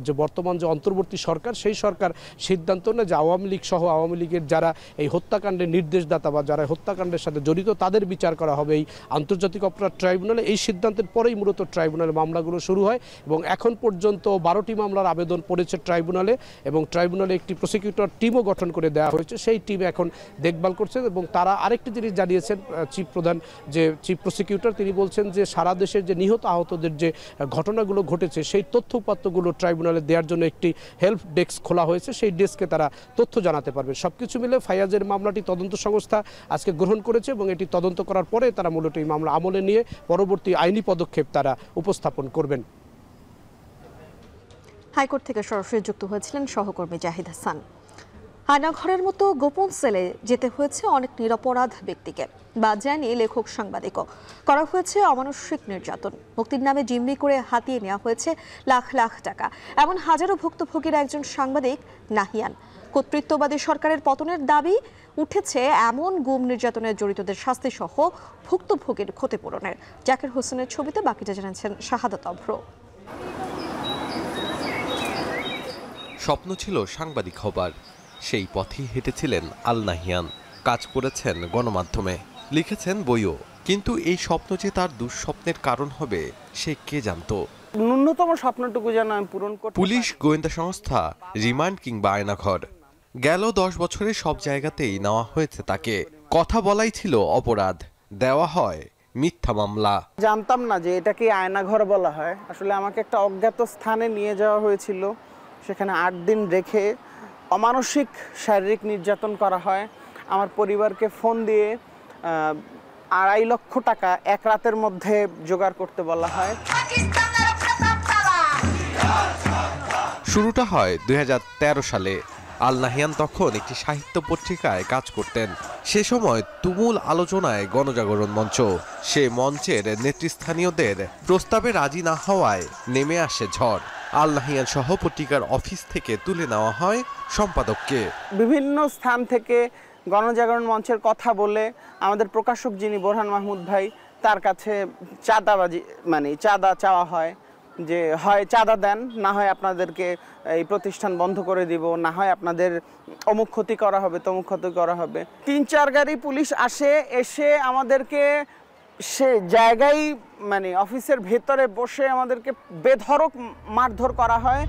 যে বর্তমান যে অন্তর্বর্তী সরকার, সেই সরকার সিদ্ধান্ত নেয় যে আওয়ামী লীগ সহ আওয়ামী লীগের যারা এই হত্যাকাণ্ডের নির্দেশদাতা বা যারা হত্যাকাণ্ডের সাথে জড়িত তাদের বিচার করা হবে এই আন্তর্জাতিক অপরাধ ট্রাইব্যুনালে। এই সিদ্ধান্তের পরেই মূলত ট্রাইব্যুনালে মামলাগুলো শুরু হয় এবং এখন পর্যন্ত 12টি মামলার আবেদন পড়েছে ট্রাইব্যুনালে এবং ট্রাইব্যুনালে একটি প্রসিকিউটর টিমও গঠন করে দেওয়া হয়েছে। সেই টিম এখন দেখভাল করছে এবং তারা আরেকটি জিনিস জানিয়েছেন, চিফ প্রসিকিউটর তিনি বলছেন যে সারা দেশের যে নিহত আহতদের যে ঘটনাগুলো ঘটেছে সেই তথ্য উপাত্তগুলো ট্রাইব্যুনালে দেওয়ার জন্য একটি হেল্প ডেস্ক খোলা হয়েছে, সেই ডেস্কে তারা তথ্য জানাতে পারবে। সবকিছু মিলে ফাইয়াজের মামলাটি তদন্ত সংস্থা আজকে গ্রহণ করেছে এবং এটি তদন্ত করার পরে তারা মূলত এই মামলা আমলে নিয়ে পরবর্তী আইনি পদক্ষেপ তারা উপস্থাপন করবেন। হাইকোর্ট থেকে সরাসরি যুক্ত হয়েছিলেন সহকর্মী জাহিদ হাসান। আয়নাঘরের মতো গোপন সেলে যেতে হয়েছে অনেক নিরপরাধ ব্যক্তিকে, বা জানি লেখক সাংবাদিকও। করা হয়েছে অমানসিক নির্যাতন, মুক্তির নামে জিম্মি করে হাতিয়ে নেওয়া হয়েছে লাখ লাখ টাকা। এমন হাজারো ভুক্তভোগীর একজন সাংবাদিক নাহিয়ান। কর্তৃত্ববাদী সরকারের পতনের দাবি উঠেছে এমন গুম নির্যাতনের জড়িতদের শাস্তি সহ ভুক্তভোগীর ক্ষতিপূরণের। জাকির হোসেনের ছবিতে বাকিটা জানাচ্ছেন শাহাদাত অভ্র। স্বপ্ন ছিল সাংবাদিক হবার, সেই পথেই হেঁটেছিলেন আল নাহিয়ান। কাজ করেছেন গণমাধ্যমে, লিখেছেন বইও, কিন্তু এই স্বপ্ন যে তার দুঃস্বপ্নের কারণ হবে সে কে জানত। ন্যূনতম স্বপ্নটুকু যেন আমি পূরণ করতে পারি। পুলিশ, গোয়েন্দা সংস্থা, রিমান্ড কিংবা আয়নাঘর, গেল 10 বছরে সব জায়গাতেই নেওয়া হয়েছে তাকে। কথা বলাই ছিল অপরাধ, দেওয়া হয় মিথ্যা মামলা। জানতাম না যে এটাকে আয়নাঘর বলা হয়। আসলে আমাকে একটা অজ্ঞাত স্থানে নিয়ে যাওয়া হয়েছিল, সেখানে 8 দিন রেখে অমানসিক শারীরিক নির্যাতন করা হয়। আমার পরিবারকে ফোন দিয়ে 2.5 লক্ষ টাকা এক রাতের মধ্যে জোগাড় করতে বলা হয়। শুরুটা হয় 2013 সালে। আল নাহিয়ান তখন একটি সাহিত্য পত্রিকায় কাজ করতেন। সে সময় তুমুল আলোচনায় গণজাগরণ মঞ্চ। সে মঞ্চের নেতৃস্থানীয়দের প্রস্তাবে রাজি না হওয়ায় নেমে আসে ঝড়। আল নাহিয়ান সহ পত্রিকার অফিস থেকে তুলে নেওয়া হয় সম্পাদককে। বিভিন্ন স্থান থেকে গণজাগরণ মঞ্চের কথা বলে আমাদের প্রকাশক যিনি বোরহান মাহমুদ ভাই, তার কাছে চাঁদাবাজি চাঁদা চাওয়া হয়, যে হয় চাঁদা দেন, না হয় আপনাদেরকে এই প্রতিষ্ঠান বন্ধ করে দিব, না হয় আপনাদের অমুক ক্ষতি করা হবে, তমুক ক্ষতি করা হবে। 3-4 গাড়ি পুলিশ এসে আমাদেরকে সে জায়গায় অফিসের ভেতরে বসে আমাদেরকে বেধড়ক মারধর করা হয়।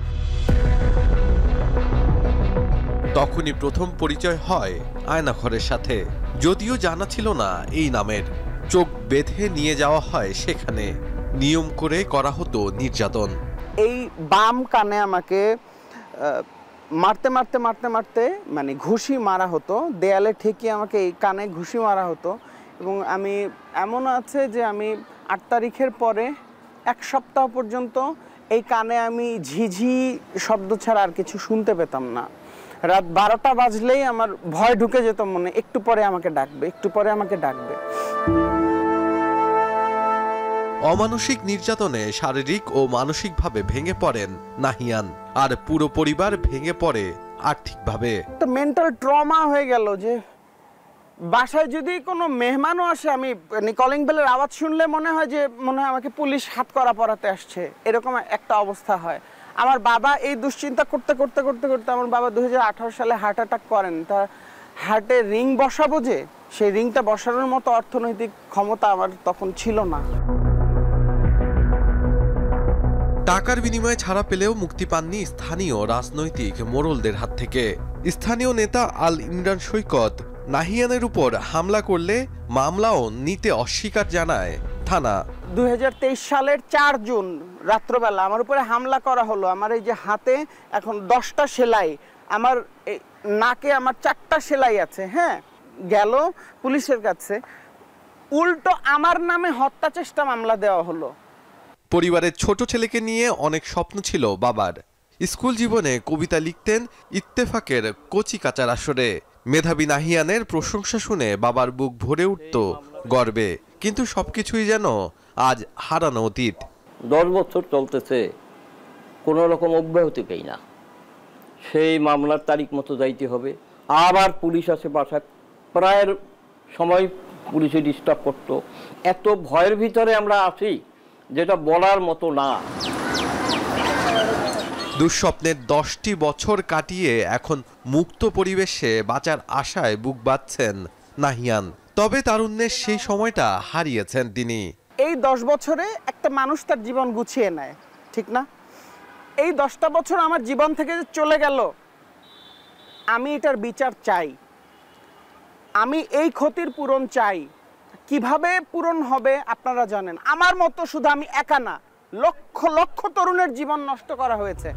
তখনই প্রথম পরিচয় হয় আয়নাঘরের সাথে, যদিও জানা ছিল না এই নামের। চোখ বেঁধে নিয়ে যাওয়া হয় সেখানে, নিয়ম করে করা হতো নির্যাতন। এই বাম কানে আমাকে মারতে মারতে মারতে মারতে ঘুষি মারা হতো, দেয়ালে ঠেকিয়ে আমাকে এই কানে ঘুষি মারা হতো। এবং আমি এমন আছে যে আমি 8 তারিখের পরে 1 সপ্তাহ পর্যন্ত এই কানে আমি ঝিঝি শব্দ ছাড়া আর কিছু শুনতে পেতাম না। রাত 12টা বাজলেই আমার ভয় ঢুকে যেত মনে, একটু পরে আমাকে ডাকবে, একটু পরে আমাকে ডাকবে। অমানসিক নির্যাতনে শারীরিক ও মানসিকভাবে ভেঙে পড়েন নাহিয়ান, আর পুরো পরিবার ভেঙে পড়ে আর্থিকভাবে। তো মেন্টাল ট্রমা হয়ে গেল যে বাসায় যদি কোনো মেহমানও আসে, আমি কলিং বেলের আওয়াজ শুনলে মনে হয় আমাকে পুলিশ হাতকড়া পরাতে আসছে, এরকম একটা অবস্থা হয়। আমার বাবা এই দুশ্চিন্তা করতে করতে করতে করতে আমার বাবা 2018 সালে হার্ট অ্যাটাক করেন। তার হার্টে রিং বসাবো, যে সেই রিংটা বসানোর মতো অর্থনৈতিক ক্ষমতা আমার তখন ছিল না। টাকার বিনিময়ে ছাড়া পেলেও মুক্তি পাননি স্থানীয় রাজনৈতিক মোড়লদের হাত থেকে। স্থানীয় নেতা আল ইমরান সৈকত নাহিয়ানের উপর হামলা করলে মামলাও নিতে অস্বীকার জানায় থানা। 2023 সালের 4 জুন রাত্রবেলা আমার উপরে হামলা করা হলো। আমার এই যে হাতে এখন 10টা সেলাই, আমার নাকে আমার 4টা সেলাই আছে। হ্যাঁ, গেল পুলিশের কাছে, উল্টো আমার নামে হত্যা চেষ্টা মামলা দেওয়া হলো। পরিবারের ছোট ছেলেকে নিয়ে অনেক স্বপ্ন ছিল বাবার। স্কুল জীবনে কবিতা লিখতেন ইত্তেফাকের কচি কাচার আসরে। মেধাবী নাহিয়ানের প্রশংসা শুনে বাবার বুক ভরে উঠত গর্বে, কিন্তু সবকিছুই যেন আজ হারানো অতীত। 10 বছর চলতেছে, কোনো রকম অব্যাহতি পাই না। সেই মামলার তারিখ মতো যাইতে হবে, আবার পুলিশ আসে বাসায়, প্রায় সময় পুলিশে ডিস্টার্ব করতো। এত ভয়ের ভিতরে আমরা আছি যেটা বলার মতো না। দুঃস্বপ্নের 10টি বছর কাটিয়ে এখন মুক্ত পরিবেশে বাঁচার আশায় বুক বাঁধছেন নাহিয়ান। তবে তারুণ্যের সেই সময়টা হারিয়েছেন তিনি। এই 10 বছরে একটা মানুষ তার জীবন গুছিয়ে নেয়, ঠিক না? এই 10টা বছর আমার জীবন থেকে চলে গেল, আমি এটার বিচার চাই, আমি এই ক্ষতির পূরণ চাই। কিভাবে পূরণ হবে আপনারা জানেন। আমার মতো শুধু আমি একা না, লক্ষ লক্ষ তরুণের জীবন নষ্ট করা হয়েছে।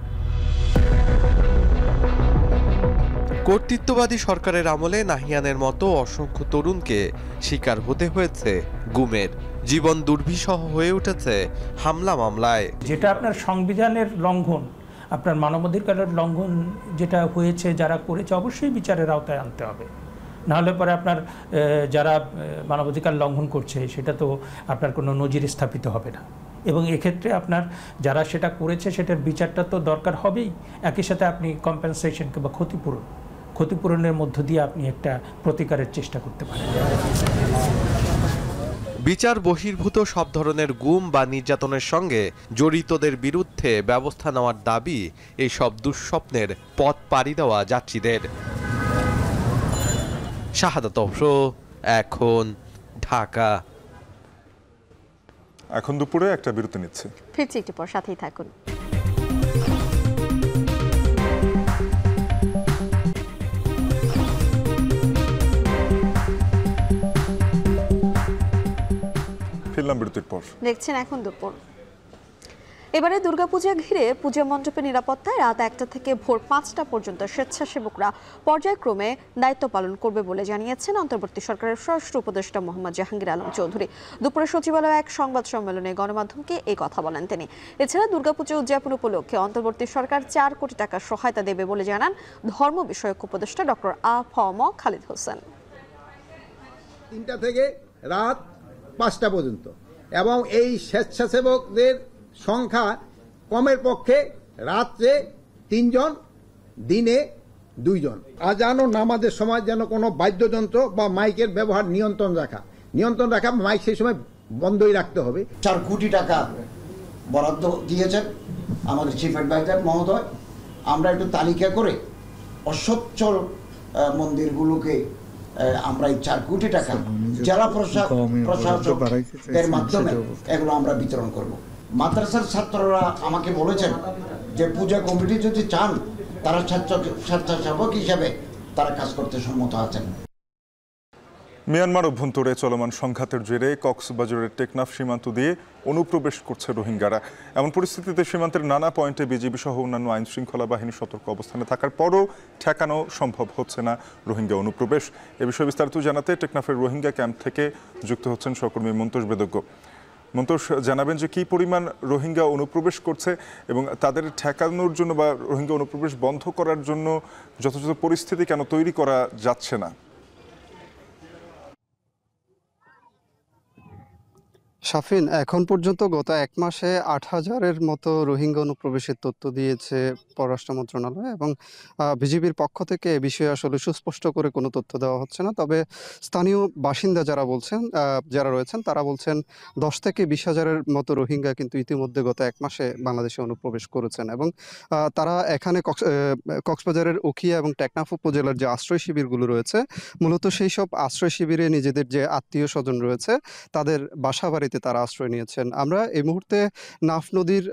কর্তৃত্ববাদী সরকারের আমলে নাহিয়ানের মতো অসংখ্য তরুণকে শিকার হতে হয়েছে গুমের। জীবন দুর্বিষহ হয়ে উঠেছে হামলা মামলায়। যেটা আপনার সংবিধানের লঙ্ঘন, আপনার মানবাধিকারের লঙ্ঘন যেটা হয়েছে যারা করেছে অবশ্যই বিচারের আওতায় আনতে হবে। নাহলে পরে আপনার যারা মানবাধিকার লঙ্ঘন করছে সেটা তো আপনার কোনো নজির স্থাপিত হবে না, এবং এক্ষেত্রে আপনার যারা সেটা করেছে সেটার বিচারটা তো দরকার হবেই। একই সাথে আপনি কম্পেনসেশন কিংবা ক্ষতিপূরণের মধ্য দিয়ে আপনি একটা প্রতিকারের চেষ্টা করতে পারেন। বিচার বহির্ভূত সব ধরনের গুম বা নির্যাতনের সঙ্গে জড়িতদের বিরুদ্ধে ব্যবস্থা নেওয়ার দাবি এই সব দুঃস্বপ্নের পথ পাড়ি দেওয়া যাত্রীদের। শাহাদাত অফরো, এখন, ঢাকা। এখন দুপুরে একটা বিরতি নিচ্ছে, ফিরছি একটু পর, সাথেই থাকুন। ফিরলাম বিরতির পর। দেখছেন এখন দুপুর। এবারে দুর্গাপূজা ঘিরে পূজা মণ্ডপে নিরাপত্তায় রাত 1টা থেকে ভোর 5টা পর্যন্ত স্বেচ্ছাসেবকরা পর্যায়ক্রমে দায়িত্ব পালন করবে বলে জানিয়েছেন অন্তর্বর্তী সরকারের স্বরাষ্ট্র উপদেষ্টা মোহাম্মদ জাহাঙ্গীর আলম চৌধুরী। দুপুরে সচিবালয়ে এক সংবাদ সম্মেলনে গণমাধ্যমকে এই কথা বলেন তিনি। এছাড়া দুর্গাপূজা উদযাপন উপলক্ষে অন্তর্বর্তী সরকার 4 কোটি টাকা সহায়তা দেবে বলে জানান ধর্ম বিষয়ক উপদেষ্টা ডক্টর আ.ফ.ম. খালিদ হোসেন। 3টা থেকে রাত 5টা পর্যন্ত, এবং এই স্বেচ্ছাসেবকদের সংখ্যা কমের পক্ষে রাত্রে 3 জন, দিনে 2 জন। আজান ও নামাজের সময় যেন কোনো বাদ্যযন্ত্র বা মাইকের ব্যবহার নিয়ন্ত্রণ রাখা, মাইক সেই সময় বন্ধই রাখতে হবে। 4 কোটি টাকা বরাদ্দ দিয়েছেন আমাদের চিফ অ্যাডভাইজার মহোদয়। আমরা একটু তালিকা করে অসচ্ছল মন্দিরগুলোকে আমরা এই 4 কোটি টাকা জেলা প্রশাসকের মাধ্যমে এগুলো আমরা বিতরণ করব। মাদ্রাসার ছাত্ররা আমাকে বলেছেন যে পূজা কমিটি যদি চান তারা স্বেচ্ছাসেবক হিসেবে তারা কাজ করতে সম্মত আছেন। মিয়ানমার অভ্যন্তরে চলমান সংঘাতের জেরে কক্সবাজারের টেকনাফ সীমান্ত দিয়ে অনুপ্রবেশ করছে রোহিঙ্গারা। এমন পরিস্থিতিতে সীমান্তের নানা পয়েন্টে বিজিবি সহ অন্যান্য আইন শৃঙ্খলা বাহিনী সতর্ক অবস্থানে থাকার পরও ঠেকানো সম্ভব হচ্ছে না রোহিঙ্গা অনুপ্রবেশ। এ বিষয়ে বিস্তারিত জানাতে টেকনাফের রোহিঙ্গা ক্যাম্প থেকে যুক্ত হচ্ছেন সহকর্মী মন্তোষ বেদজ্ঞ। মন্তোষ, জানাবেন যে কি পরিমাণ রোহিঙ্গা অনুপ্রবেশ করছে এবং তাদের ঠেকানোর জন্য বা রোহিঙ্গা অনুপ্রবেশ বন্ধ করার জন্য যথাযথ পরিস্থিতি কেন তৈরি করা যাচ্ছে না? শাফিন, এখন পর্যন্ত গত 1 মাসে 8,000-এর মতো রোহিঙ্গা অনুপ্রবেশের তথ্য দিয়েছে পররাষ্ট্র মন্ত্রণালয়, এবং বিজিবির পক্ষ থেকে এ বিষয়ে আসলে সুস্পষ্ট করে কোনো তথ্য দেওয়া হচ্ছে না। তবে স্থানীয় বাসিন্দা যারা রয়েছেন তারা বলছেন 10 থেকে 20,000-এর মতো রোহিঙ্গা কিন্তু ইতিমধ্যে গত 1 মাসে বাংলাদেশে অনুপ্রবেশ করেছেন, এবং তারা এখানে কক্সবাজারের উখিয়া এবং টেকনাফ উপজেলার যে আশ্রয় শিবিরগুলো রয়েছে, মূলত সেই সব আশ্রয় শিবিরে নিজেদের যে আত্মীয় স্বজন রয়েছে তাদের বাসা বাড়িতে তারা আশ্রয় নিয়েছেন। আমরা এই মুহূর্তে নাফ নদীর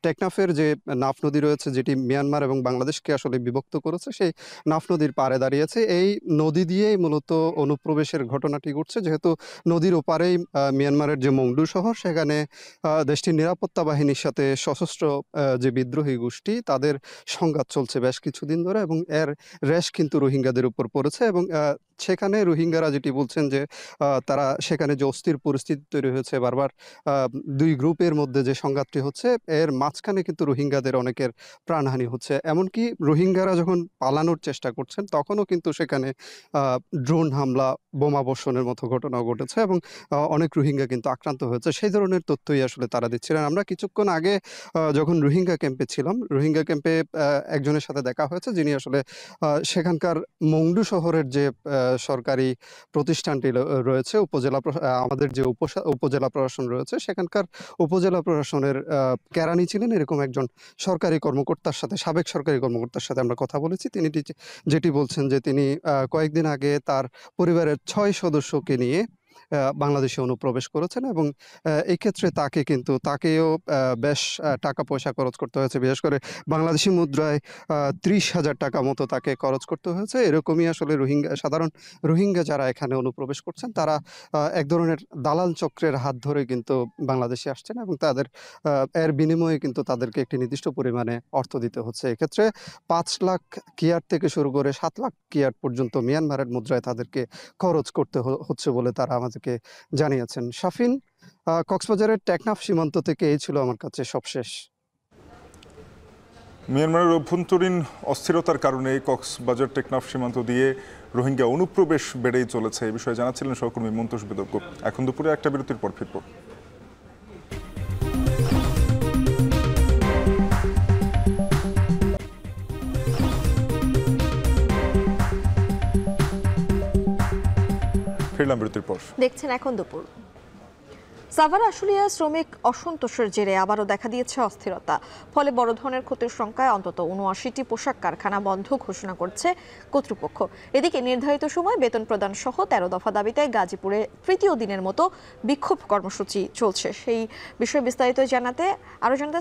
টেকনাফের যে নাফ নদী রয়েছে যেটি মিয়ানমার এবং বাংলাদেশকে আসলে বিভক্ত করেছে, সেই নাফ নদীর পাড়ে দাঁড়িয়েছে। এই নদী দিয়েই মূলত অনুপ্রবেশের ঘটনাটি ঘটছে, যেহেতু নদীর ওপারেই মিয়ানমারের যে মংডু শহর, সেখানে দেশটির নিরাপত্তা বাহিনীর সাথে সশস্ত্র যে বিদ্রোহী গোষ্ঠী তাদের সংঘাত চলছে বেশ কিছুদিন ধরে, এবং এর রেশ কিন্তু রোহিঙ্গাদের উপর পড়েছে। এবং সেখানে রোহিঙ্গারা যেটি বলছেন যে তারা সেখানে যে অস্থির পরিস্থিতি তৈরি হয়েছে, বারবার 2 গ্রুপের মধ্যে যে সংঘাতটি হচ্ছে, এর মাঝখানে কিন্তু রোহিঙ্গাদের অনেকের প্রাণহানি হচ্ছে। এমনকি রোহিঙ্গারা যখন পালানোর চেষ্টা করছেন তখনও কিন্তু সেখানে ড্রোন হামলা, বোমা বর্ষণের মতো ঘটনাও ঘটেছে, এবং অনেক রোহিঙ্গা কিন্তু আক্রান্ত হয়েছে। সেই ধরনের তথ্যই আসলে তারা দিচ্ছিলেন। আমরা কিছুক্ষণ আগে যখন রোহিঙ্গা ক্যাম্পে ছিলাম, রোহিঙ্গা ক্যাম্পে একজনের সাথে দেখা হয়েছে যিনি আসলে সেখানকার মংডু শহরের যে সরকারি প্রতিষ্ঠানটি রয়েছে, আমাদের যে উপজেলা প্রশাসন রয়েছে, সেখানকার উপজেলা প্রশাসনের কেরানি ছিলেন এরকম একজন সরকারি কর্মকর্তার সাথে, সাবেক সরকারি কর্মকর্তার সাথে আমরা কথা বলেছি। তিনি যেটি বলছেন যে তিনি কয়েকদিন আগে তার পরিবারের 6 সদস্যকে নিয়ে বাংলাদেশে অনুপ্রবেশ করেছেন, এবং এই ক্ষেত্রে তাকেও বেশ টাকা পয়সা খরচ করতে হয়েছে। বিশেষ করে বাংলাদেশি মুদ্রায় 30,000 টাকা মতো তাকে খরচ করতে হয়েছে। এরকমই আসলে সাধারণ রোহিঙ্গা যারা এখানে অনুপ্রবেশ করছেন তারা এক ধরনের দালাল চক্রের হাত ধরে কিন্তু বাংলাদেশে আসছেন, এবং এর বিনিময়ে কিন্তু তাদেরকে একটি নির্দিষ্ট পরিমাণে অর্থ দিতে হচ্ছে। এক্ষেত্রে 5 লাখ কিয়ার থেকে শুরু করে 7 লাখ কিয়ার পর্যন্ত মিয়ানমারের মুদ্রায় তাদেরকে খরচ করতে হচ্ছে বলে তারা আমাদেরকে জানিয়েছেন। শাফিন, কক্সবাজারের টেকনাফ সীমান্ত থেকে এই ছিল আমার কাছে সবশেষ। মিয়ানমারের অভ্যন্তরীণ অস্থিরতার কারণে কক্সবাজার টেকনাফ সীমান্ত দিয়ে রোহিঙ্গা অনুপ্রবেশ বেড়েই চলেছে, এই বিষয়ে জানাচ্ছিলেন সহকর্মী মন্তোষ বেদজ্ঞ। এখন দুপুরে একটা বিরতির পর ফিরব। ফিরলাম বিরতির পর। দেখছেন এখন দুপুর। সাভার আশুলিয়া শ্রমিক অসন্তোষের জেরে আবারও দেখা দিয়েছে অস্থিরতা, ফলে বড় ধরনের ক্ষতির সংখ্যায় অন্তত ৭৯টি পোশাক কারখানা বন্ধ ঘোষণা করছে কর্তৃপক্ষ। এদিকে নির্ধারিত সময় বেতন প্রদান সহ ১৩ দফা দাবিতে গাজীপুরে তৃতীয় দিনের মতো বিক্ষোভ কর্মসূচি চলছে। সেই বিষয়ে বিস্তারিত জানাতে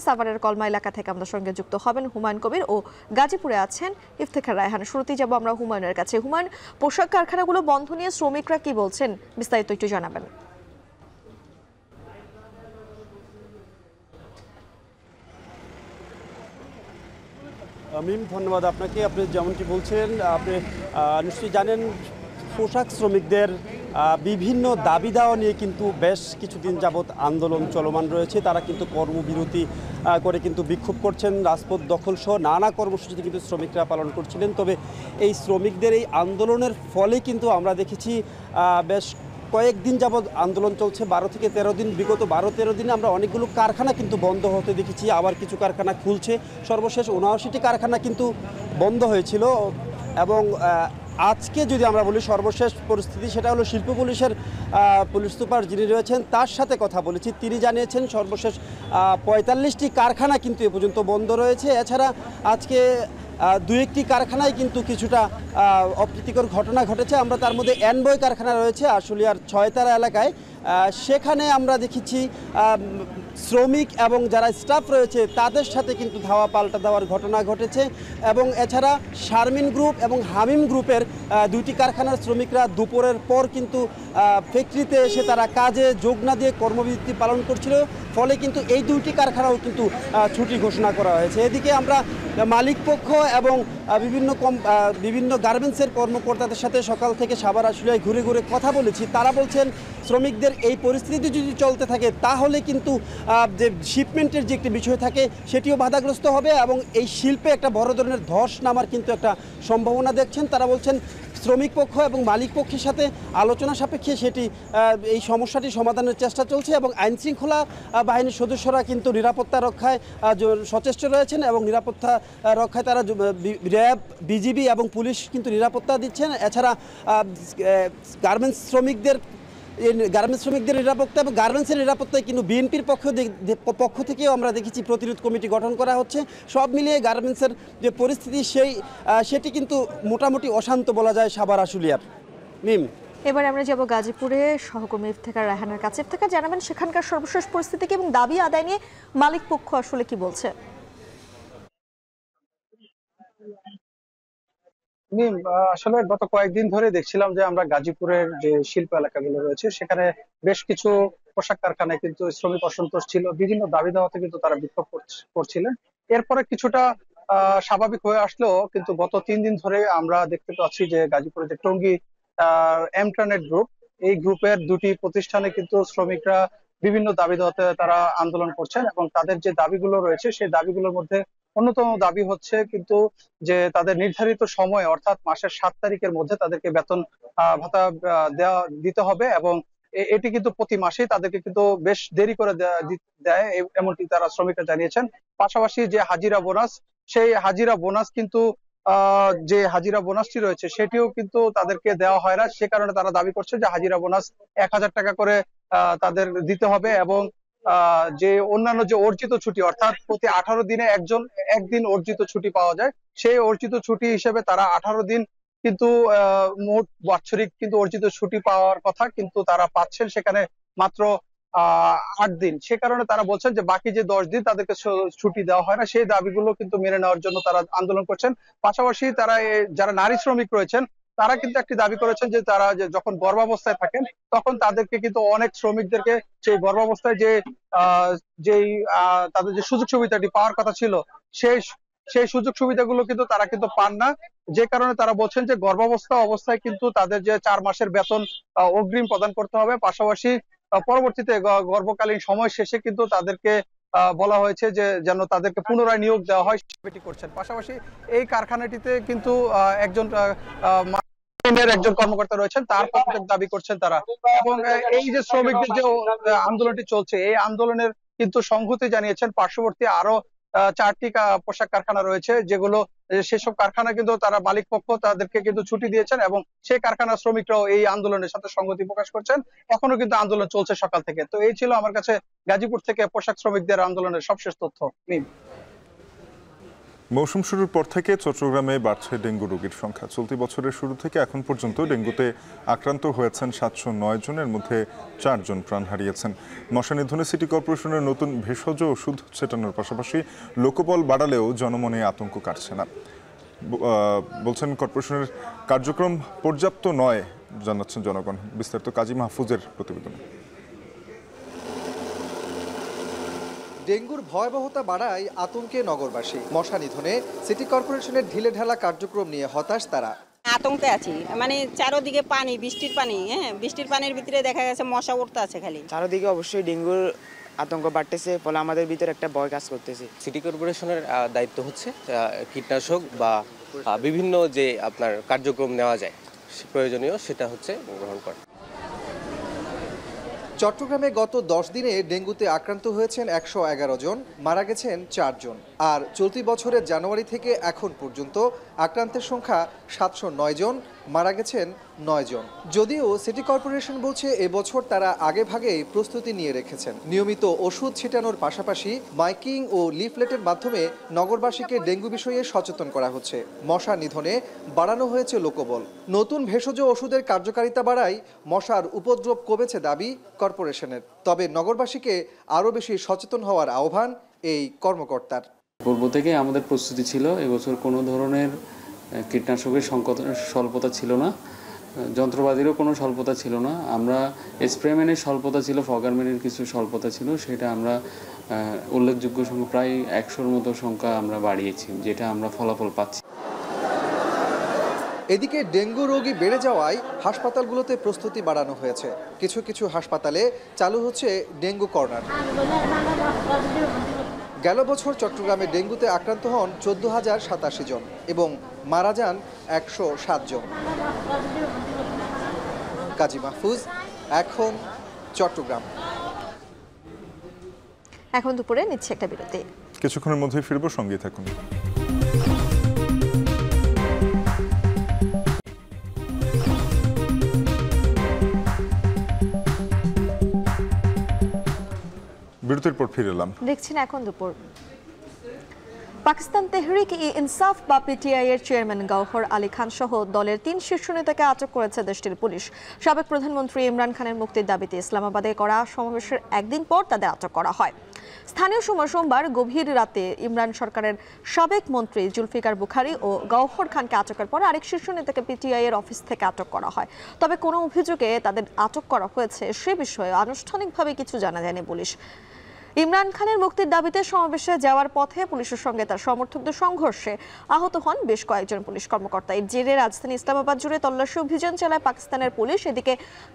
সাভারের কলমা এলাকা থেকে আমাদের সঙ্গে যুক্ত হবেন হুমায়ুন কবির ও গাজীপুরে আছেন ইফতেখার রায়হান। শুরুতেই যাব আমরা হুমায়ুনের কাছে। হুমায়ুন, পোশাক কারখানাগুলো বন্ধ নিয়ে শ্রমিকরা কি বলছেন, বিস্তারিত একটু জানাবেন। মিম, ধন্যবাদ আপনাকে। আপনি যেমনটি বলছেন, আপনি নিশ্চয়ই জানেন পোশাক শ্রমিকদের বিভিন্ন দাবি দেওয়া নিয়ে কিন্তু বেশ কিছুদিন যাবৎ আন্দোলন চলমান রয়েছে। তারা কিন্তু কর্মবিরতি করে কিন্তু বিক্ষোভ করছেন, রাজপথ দখল সহ নানা কর্মসূচিতে কিন্তু শ্রমিকরা পালন করছিলেন। তবে এই শ্রমিকদের এই আন্দোলনের ফলে কিন্তু আমরা দেখেছি বেশ কয়েকদিন যাবৎ আন্দোলন চলছে, 12 থেকে 13 দিন। বিগত 12-13 দিনে আমরা অনেকগুলো কারখানা কিন্তু বন্ধ হতে দেখেছি, আবার কিছু কারখানা খুলছে। সর্বশেষ ৭৯টি কারখানা কিন্তু বন্ধ হয়েছিল। এবং আজকে যদি আমরা বলি সর্বশেষ পরিস্থিতি, সেটা হলো শিল্প পুলিশের পুলিশ সুপার যিনি রয়েছেন তার সাথে কথা বলেছি। তিনি জানিয়েছেন সর্বশেষ ৪৫টি কারখানা কিন্তু এ পর্যন্ত বন্ধ রয়েছে। এছাড়া আজকে ২-১টি কারখানায় কিন্তু কিছুটা অপ্রীতিকর ঘটনা ঘটেছে। আমরা তার মধ্যে অ্যানবয় কারখানা রয়েছে আশুলিয়ার ৬তারা এলাকায়, সেখানে আমরা দেখেছি শ্রমিক এবং যারা স্টাফ রয়েছে তাদের সাথে কিন্তু ধাওয়া পাল্টা দেওয়ার ঘটনা ঘটেছে। এবং এছাড়া শারমিন গ্রুপ এবং হামিম গ্রুপের ২টি কারখানার শ্রমিকরা দুপুরের পর কিন্তু ফ্যাক্টরিতে এসে তারা কাজে যোগ না দিয়ে কর্মবিরতি পালন করছিল, ফলে কিন্তু এই 2টি কারখানাও কিন্তু ছুটি ঘোষণা করা হয়েছে। এদিকে আমরা মালিক পক্ষ এবং বিভিন্ন গার্মেন্টসের কর্মকর্তাদের সাথে সকাল থেকে সাভার আশুলিয়ায় ঘুরে ঘুরে কথা বলেছি। তারা বলছেন শ্রমিকদের এই পরিস্থিতি যদি চলতে থাকে তাহলে কিন্তু যে শিপমেন্টের যে একটি বিষয় থাকে সেটিও বাধাগ্রস্ত হবে এবং এই শিল্পে একটা বড় ধরনের ধস নামার কিন্তু একটা সম্ভাবনা দেখছেন। তারা বলছেন শ্রমিক পক্ষ এবং মালিক পক্ষের সাথে আলোচনা সাপেক্ষে এই সমস্যাটি সমাধানের চেষ্টা চলছে এবং আইনশৃঙ্খলা বাহিনীর সদস্যরা কিন্তু নিরাপত্তা রক্ষায় সচেষ্ট রয়েছেন এবং নিরাপত্তা রক্ষায় তারা র্যাব, বিজিবি এবং পুলিশ কিন্তু নিরাপত্তা দিচ্ছেন। এছাড়া গার্মেন্টস শ্রমিকদের নিরাপত্তা এবং গার্মেন্টসের নিরাপত্তায় কিন্তু বিএনপির পক্ষ থেকেও আমরা দেখেছি প্রতিরোধ কমিটি গঠন করা হচ্ছে। সব মিলিয়ে গার্মেন্টসের যে পরিস্থিতি সেটি কিন্তু মোটামুটি অশান্ত বলা যায় সাভার আশুলিয়ার। মিম, এবার আমরা যাব গাজীপুরে সহকর্মী ইফতেখার রায়হানের কাছে। ইফতেখার, জানাবেন সেখানকার সর্বশেষ পরিস্থিতি এবং দাবি আদায় নিয়ে মালিক পক্ষ আসলে কি বলছে? আসলে গত কয়েকদিন ধরে দেখছিলাম যে আমরা গাজীপুরের যে শিল্প এলাকাগুলো রয়েছে সেখানে বেশ কিছু পোশাক কারখানায় কিন্তু শ্রমিক অসন্তোষ ছিল, বিভিন্ন দাবি দাওয়াতে কিন্তু তারা বিক্ষোভ করছিলেন। এরপরে কিছুটা স্বাভাবিক হয়ে আসলো, কিন্তু গত 3 দিন ধরে আমরা দেখতে পাচ্ছি যে গাজীপুরে যে টঙ্গী এমট্রানেট গ্রুপ, এই গ্রুপের 2টি প্রতিষ্ঠানে কিন্তু শ্রমিকরা বিভিন্ন দাবি দাওয়াতে তারা আন্দোলন করছেন এবং তাদের যে দাবিগুলো রয়েছে সেই দাবিগুলোর মধ্যে অন্যতম দাবি হচ্ছে কিন্তু যে তাদের নির্ধারিত সময় অর্থাৎ মাসের 7 তারিখের মধ্যে তাদেরকে বেতন ভাতা দিতে হবে এবং এটি কিন্তু প্রতি মাসেই তাদেরকে কিন্তু বেশ দেরি করে দেয়, এমনটি তারা শ্রমিকরা জানিয়েছেন। পাশাপাশি যে হাজিরা বোনাস, সেই হাজিরা বোনাস কিন্তু যে হাজিরা বোনাসটি রয়েছে সেটিও কিন্তু তাদেরকে দেওয়া হয় না। সে কারণে তারা দাবি করছে যে হাজিরা বোনাস 1000 টাকা করে তাদের দিতে হবে এবং যে অন্যান্য যে অর্জিত ছুটি অর্থাৎ প্রতি 18 দিনে একদিন অর্জিত ছুটি পাওয়া যায়, সেই অর্জিত ছুটি হিসেবে তারা 18 দিন কিন্তু মোট বাৎসরিক কিন্তু অর্জিত ছুটি পাওয়ার কথা, কিন্তু তারা পাচ্ছেন সেখানে মাত্র 8 দিন। সে কারণে তারা বলছেন যে বাকি যে 10 দিন তাদেরকে ছুটি দেওয়া হয় না, সেই দাবিগুলো কিন্তু মেনে নেওয়ার জন্য তারা আন্দোলন করছেন। পাশাপাশি তারা যারা নারী শ্রমিক রয়েছেন তারা কিন্তু একটি দাবি করেছেন যে তারা যখন গর্ভাবস্থায় থাকেন তখন তাদেরকে কিন্তু অনেক শ্রমিকদেরকে সেই গর্ভাবস্থায় তাদের যে সুযোগ সুবিধাটি পাওয়ার কথা ছিল সেই সুযোগ সুবিধাগুলো কিন্তু তারা কিন্তু পান না, যে কারণে তারা বলছেন যে গর্ভাবস্থা অবস্থায় কিন্তু তাদের যে 4 মাসের বেতন অগ্রিম প্রদান করতে হবে, পাশাপাশি পরবর্তীতে গর্ভকালীন সময় শেষে কিন্তু তাদেরকে বলা হয়েছে যে যেন তাদেরকে পুনরায় নিয়োগ দেওয়া হয় সেটি করছেন। পাশাপাশি এই কারখানাটিতে কিন্তু একজন একজন কর্মকর্তা রয়েছেন, তার পদত্যাগ দাবি করছেন তারা। এবং এই যে শ্রমিকদের যে আন্দোলনটি চলছে, এই আন্দোলনের কিন্তু সংহতি জানিয়েছেন পার্শ্ববর্তী আরো 4টি পোশাক কারখানা রয়েছে, যেগুলো সেসব কারখানা কিন্তু তারা মালিক পক্ষ তাদেরকে কিন্তু ছুটি দিয়েছেন এবং সেই কারখানার শ্রমিকরাও এই আন্দোলনের সাথে সংগতি প্রকাশ করছেন। এখনো কিন্তু আন্দোলন চলছে সকাল থেকে। তো এই ছিল আমার কাছে গাজীপুর থেকে পোশাক শ্রমিকদের আন্দোলনের সবশেষ তথ্য। মৌসুম শুরুর পর থেকে চট্টগ্রামে বাড়ছে ডেঙ্গু রোগীর সংখ্যা। চলতি বছরের শুরু থেকে এখন পর্যন্ত ডেঙ্গুতে আক্রান্ত হয়েছেন 709 জনের মধ্যে 4 জন প্রাণ হারিয়েছেন। মশা নিধনে সিটি কর্পোরেশনের নতুন ভেষজ ওষুধ ছেটানোর পাশাপাশি লোকবল বাড়ালেও জনমনে আতঙ্ক কাটছে না। বলছেন কর্পোরেশনের কার্যক্রম পর্যাপ্ত নয়, জানাচ্ছেন জনগণ। বিস্তারিত কাজী মাহফুজের প্রতিবেদন। ডেঙ্গুর ভয়াবহতা বাড়ায় আতঙ্কে নগরবাসী। মশা নিধনে সিটি কর্পোরেশনের ঢিলেঢালা কার্যক্রম নিয়ে হতাশ তারা। আতঙ্কে আছি, মানে চারোদিকে পানি, বৃষ্টির পানি, বৃষ্টির পানির ভিতরে দেখা গেছে মশা উঠতে আছে খালি। চারোদিকে অবশ্যই ডেঙ্গুর আতঙ্ক বাড়তেছে, ফলে আমাদের ভিতরে একটা ভয় কাজ করতেছে। সিটি কর্পোরেশনের দায়িত্ব হচ্ছে কীটনাশক বা বিভিন্ন যে আপনার কার্যক্রম নেওয়া যায় প্রয়োজনীয়, সেটা হচ্ছে গ্রহণ করা। চট্টগ্রামে গত 10 দিনে ডেঙ্গুতে আক্রান্ত হয়েছেন 111 জন, মারা গেছেন 4 জন। আর চলতি বছরের জানুয়ারি থেকে এখন পর্যন্ত আক্রান্তের সংখ্যা 709 জন, মারা গেছেন 9 জন। যদিও সিটি কর্পোরেশন বলছে এবছর তারা আগেভাগেই প্রস্তুতি নিয়ে রেখেছেন। নিয়মিত ওষুধ ছিটানোর পাশাপাশি মাইকিং ও লিফলেটের মাধ্যমে নগরবাসীকে ডেঙ্গু বিষয়ে সচেতন করা হচ্ছে। মশা নিধনে বাড়ানো হয়েছে লোকবল। নতুন ভেষজ ওষুধের কার্যকারিতা বাড়ায় মশার উপদ্রব কমেছে দাবি কর্পোরেশনের। তবে নগরবাসীকে আরও বেশি সচেতন হওয়ার আহ্বান এই কর্মকর্তার। পূর্ব থেকে আমাদের প্রস্তুতি ছিল, এবছর কোনো ধরনের কীটনাশকের স্বল্পতা ছিল না, যন্ত্রপাতিরও কোনো স্বল্পতা ছিল না। আমরা স্প্রেম্যানের স্বল্পতা ছিল, ফগারম্যানের কিছু স্বল্পতা ছিল, সেটা আমরা উল্লেখযোগ্য সংখ্যা প্রায় 100-র মতো সংখ্যা আমরা বাড়িয়েছি, যেটা আমরা ফলাফল পাচ্ছি। এদিকে ডেঙ্গু রোগী বেড়ে যাওয়ায় হাসপাতালগুলোতে প্রস্তুতি বাড়ানো হয়েছে। কিছু কিছু হাসপাতালে চালু হচ্ছে ডেঙ্গু কর্নার। গেল বছর চট্টগ্রামে ডেঙ্গুতে আক্রান্ত হন 14,087 জন এবং মারা যান 107 জন। কাজী মাহফুজ, এখন চট্টগ্রাম। এখন দুপুরে নিচ্ছে একটা বিরতি, কিছুক্ষণের মধ্যেই ফিরবো, সঙ্গে থাকুন। বিরতির পর ফিরে এলাম। দেখছেন এখন দুপুর। পাকিস্তান তেহরিক ই ইনসাফ বা পিটিআই এর চেয়ারম্যান গওহর আলী খান সহ দলের 3 শীর্ষ নেতাকে আটক করেছে দেশটির পুলিশ। সাবেক প্রধানমন্ত্রী ইমরান খানের মুক্তির দাবিতে ইসলামাবাদে করা সমাবেশের একদিন পর তাদের আটক করা হয়। স্থানীয় সময় সোমবার গভীর রাতে ইমরান সরকারের সাবেক মন্ত্রী জুলফিকার বুখারী ও গওহর খানকে আটকের পর আরেক শীর্ষ নেতাকে পিটিআই এর অফিস থেকে আটক করা হয়। তবে কোনো অভিযোগে তাদের আটক করা হয়েছে সে বিষয়ে আনুষ্ঠানিকভাবে কিছু জানা যায়নি পুলিশ। ইমরান খানের মুক্তির দাবিতে সমাবেশে যাওয়ার পথে পুলিশের সঙ্গে তার সমর্থকদের সংঘর্ষে আহত হন বেশ কয়েকজন পুলিশ কর্মকর্তা। এর জেরে রাজধানী ইসলামাবাদ জুড়ে তল্লাশি অভিযান চালায় পাকিস্তানের পুলিশ। এদিকে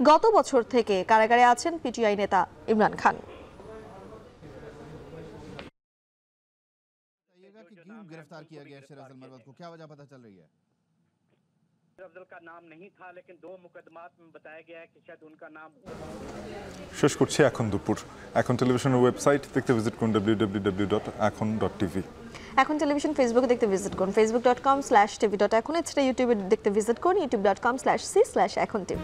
গত বছর থেকে কারাগারে আছেন পিটিআই নেতা ইমরান খান। गिरफ्तार किया गया शेर अफजल मरवत को, क्या वजह पता चल रही है? अफजल का नाम नहीं था, लेकिन 2 मुकदमात में बताया गया है कि शायद उनका नाम। শেষ করছি এখন দুপুর। এখন টেলিভিশনের ওয়েবসাইট দেখতে ভিজিট করুন www.ekhon.tv। এখন টেলিভিশন ফেসবুকে দেখতে ভিজিট করুন facebook.com/tv.ekhon। এছাড়া ইউটিউবে দেখতে ভিজিট করুন youtube.com/c/ekhon tv।